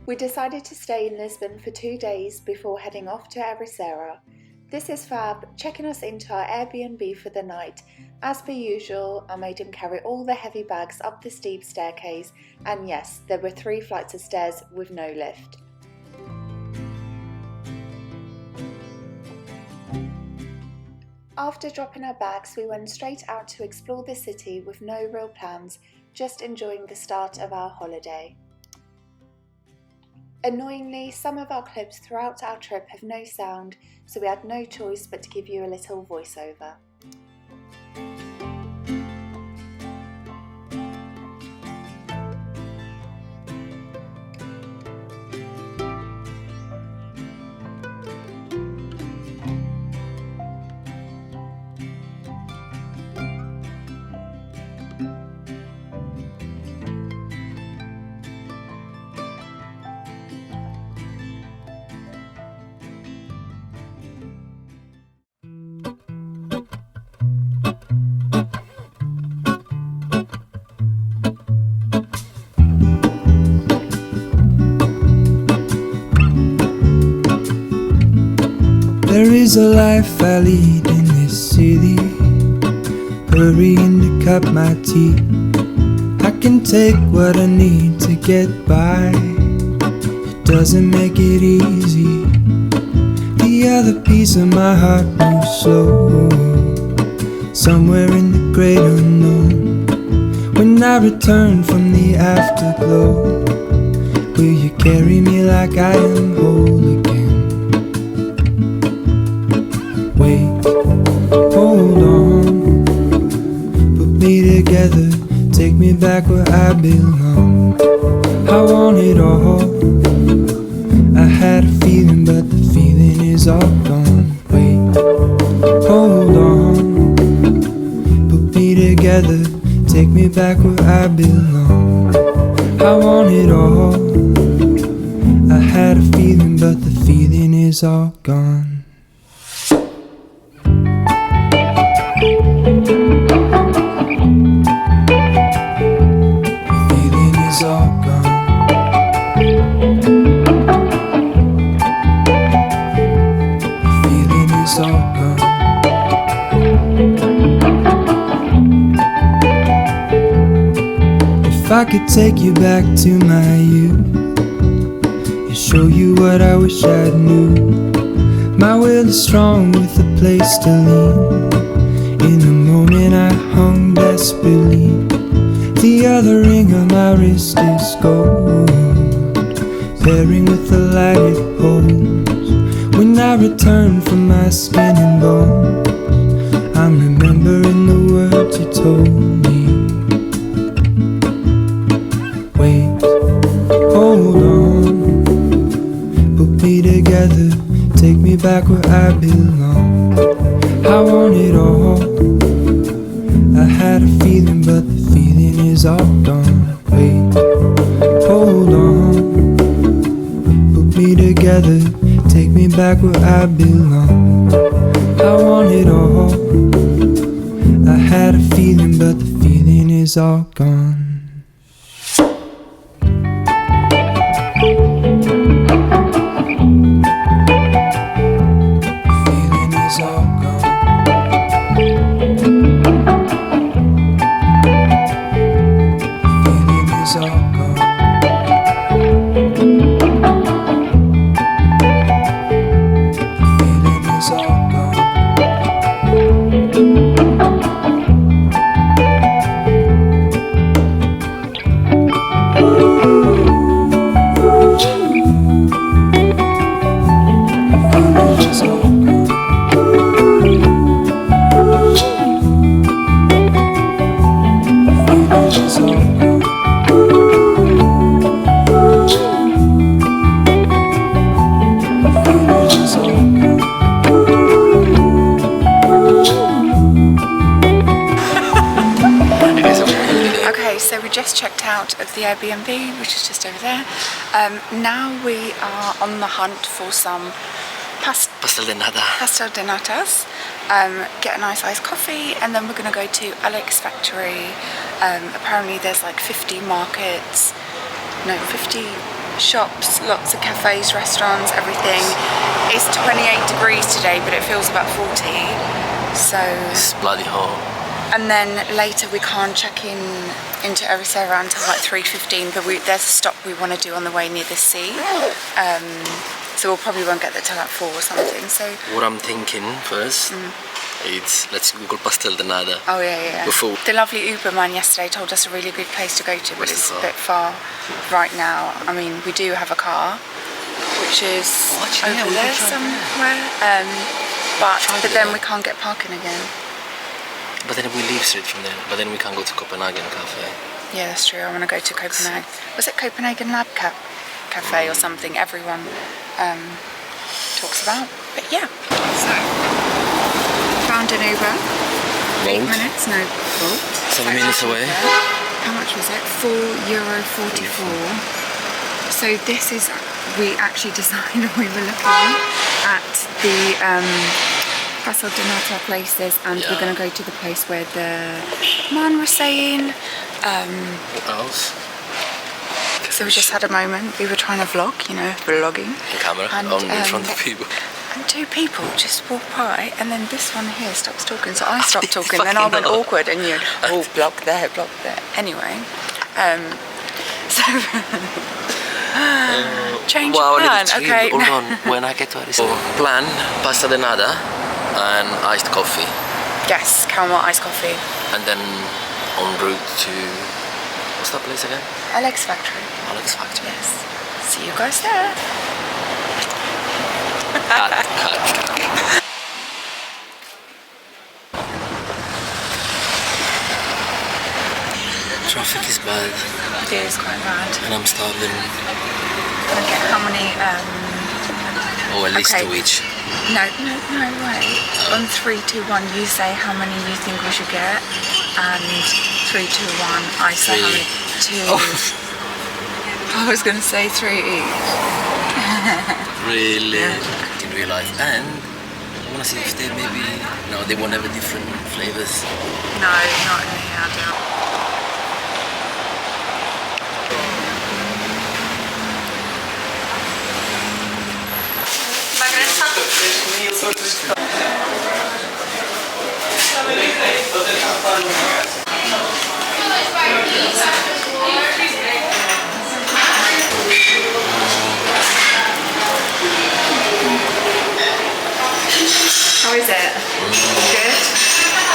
We decided to stay in Lisbon for 2 days before heading off to Ericeira. This is Fab checking us into our Airbnb for the night. As per usual, I made him carry all the heavy bags up the steep staircase, and yes, there were 3 flights of stairs with no lift. After dropping our bags, we went straight out to explore the city with no real plans, just enjoying the start of our holiday. Annoyingly, some of our clips throughout our trip have no sound, so we had no choice but to give you a little voiceover. There is a life I lead in this city, hurrying to cut my teeth. I can take what I need to get by, it doesn't make it easy. The other piece of my heart moves slow, somewhere in the great unknown. When I return from the afterglow, will you carry me like I am whole again? Wait, hold on, put me together, take me back where I belong. I want it all, I had a feeling but the feeling is all gone. Wait, hold on, put me together, take me back where I belong. I want it all, I had a feeling but the feeling is all gone. If I could take you back to my youth and show you what I wish I knew, my will is strong with a place to lean. In the moment I hung desperately, the other ring on my wrist is gold, pairing with the light it holds. When I return from my skin and bones, I'm remembering the words you told me. Wait, hold on, put me together, take me back where I belong. I want it all, I had a feeling but the feeling is all gone. Wait, hold on, put me together, take me back where I belong. I want it all, I had a feeling but the feeling is all gone. So we just checked out of the Airbnb, which is just over there. Now we are on the hunt for some pastel de natas, get a nice iced coffee, and then we're going to go to Alex Factory. Apparently there's like 50 shops, lots of cafes, restaurants, everything. It's 28 degrees today, but it feels about 40. So It's bloody hot. and then later we can't check into Ericeira until like 3:15, but there's a stop we want to do on the way near the sea. So we'll probably won't get there till like 4 or something. So What I'm thinking first, it's let's Google Pastel de Nada. oh yeah. Before. The lovely Uber man yesterday told us a really good place to go to, but Where's it's the a car? bit far right now. I mean, we do have a car, which is actually, yeah, over we can there try somewhere. But then we can't get parking again. But then we leave straight from there. But then we can go to Copenhagen Cafe. Yeah, that's true. I want to go to Copenhagen. Was it Copenhagen Lab Cafe or something? Everyone talks about. But yeah. So found an Uber. 8 Bolt. minutes, no Bolt. 7 minutes away. How much was it? €4.44. So this is, we actually decided we were looking at the Pastel de Nata places, and we're going to go to the place where the man was saying. What else? So we just had a moment. We were trying to vlog, vlogging. In camera, And, in front of people. And 2 people just walked by, and then this one here stops talking, so I stopped talking. Then I Fucking went hell. awkward, and you, block there, block there. Anyway, so change of plan. Okay. Hold on, when I get to Arizona. Plan, pasta de nada and iced coffee. Yes, caramel iced coffee. And then en route to, what's that place again? Alex Factory. Alex Factory. Yes. See you guys there. Cut. Traffic is bad It is quite bad. and I'm starving. Okay, how many? Oh, at least Okay. 2 each. No, wait. On 3, 2, 1, you say how many you think we should get, and 3, 2, 1, I say how many. 2. Oh. I was going to say 3 each. Really? Didn't realize. And I want to see if they maybe, no, they won't have a different flavors. No, not in here, I don't. How is it? Good?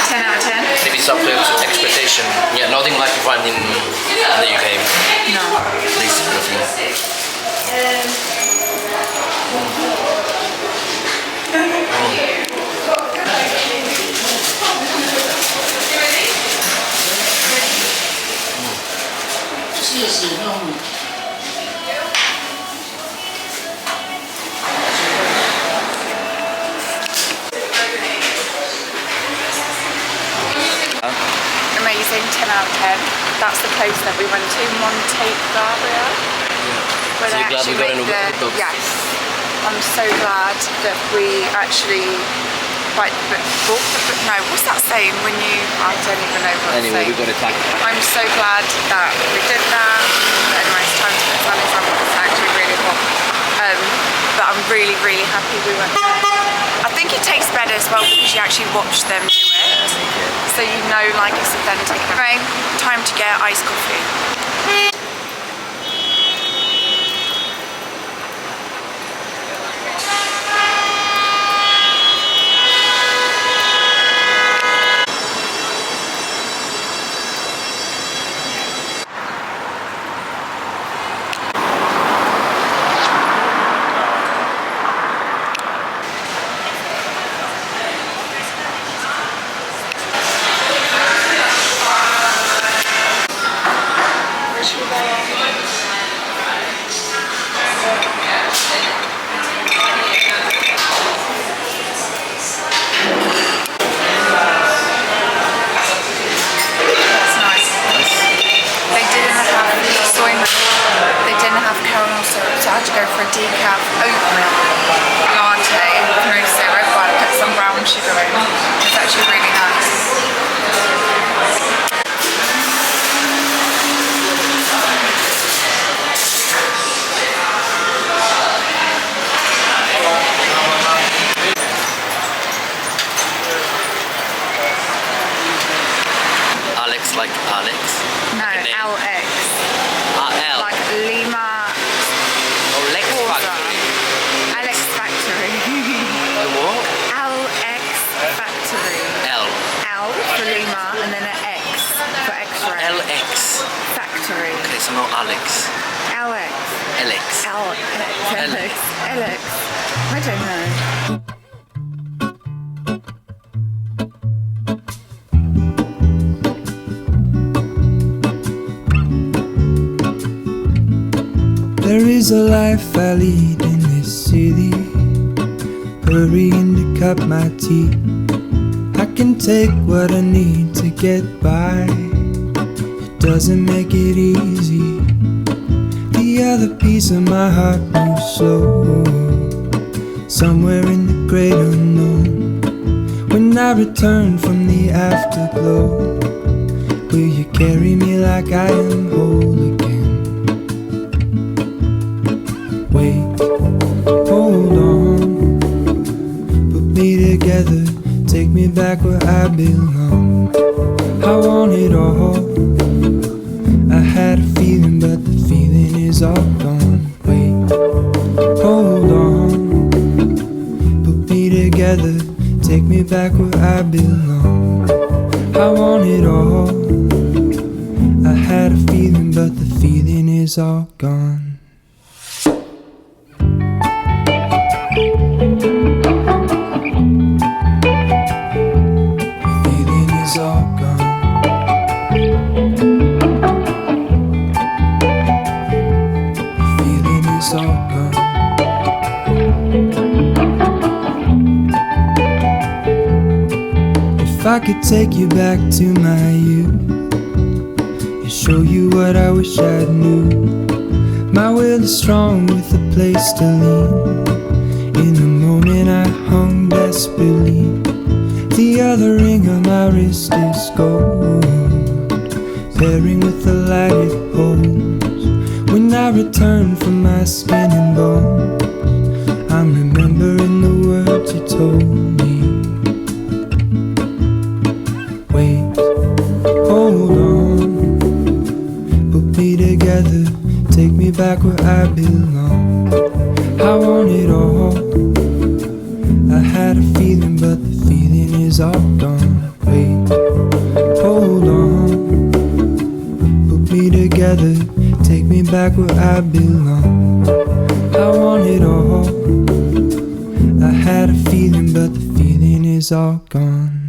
10 out of 10? If it's up to expectation, yeah, nothing like you find in the UK. No. This is nothing. Amazing, 10 out of 10. That's the place that we went to, Monte Barbara. Where So they you're glad we actually got make an the, Uber? yes. I'm so glad that we actually bought the, no, what's that saying when you, I don't even know what Anyway, we it's saying. got it back. I'm so glad that we did that. Anyway, it's time to put sunnies on. It's actually really hot. But I'm really, really happy we went there. I think it tastes better as well because you actually watch them do it. So you know like it's authentic. Anyway, time to get iced coffee. Alex? No, Like a name? LX. L. Like Lima. Oh, Lex Forza. Factory. Alex Factory. The what? LX Factory. L. L for Lima and then an X for X-ray. LX. Factory. Okay, so not Alex. LX. LX. LX. LX. I don't know. There is a life I lead in this city, hurrying to cut my teeth. I can take what I need to get by. It doesn't make it easy. The other piece of my heart moves slow, somewhere in the great unknown. When I return from the afterglow, will you carry me like I am whole again? Wait, hold on, put me together, take me back where I belong. I want it all. I had a feeling, but the feeling is all gone. Wait, hold on, put me together, take me back where I belong. I want it all. I had a feeling, but the feeling is all gone. If I could take you back to my youth and show you what I wish I knew, my will is strong with a place to lean. In the moment I hung desperately, the other ring on my wrist is gold, pairing with the light it holds. When I return from my skin and bones, I'm remembering the words you told me. Wait, hold on, put me together, take me back where I belong. I want it all. I had a feeling, but the feeling is all gone. Wait, hold on, put me together, take me back where I belong. I want it all. I had a feeling, but the feeling is all gone.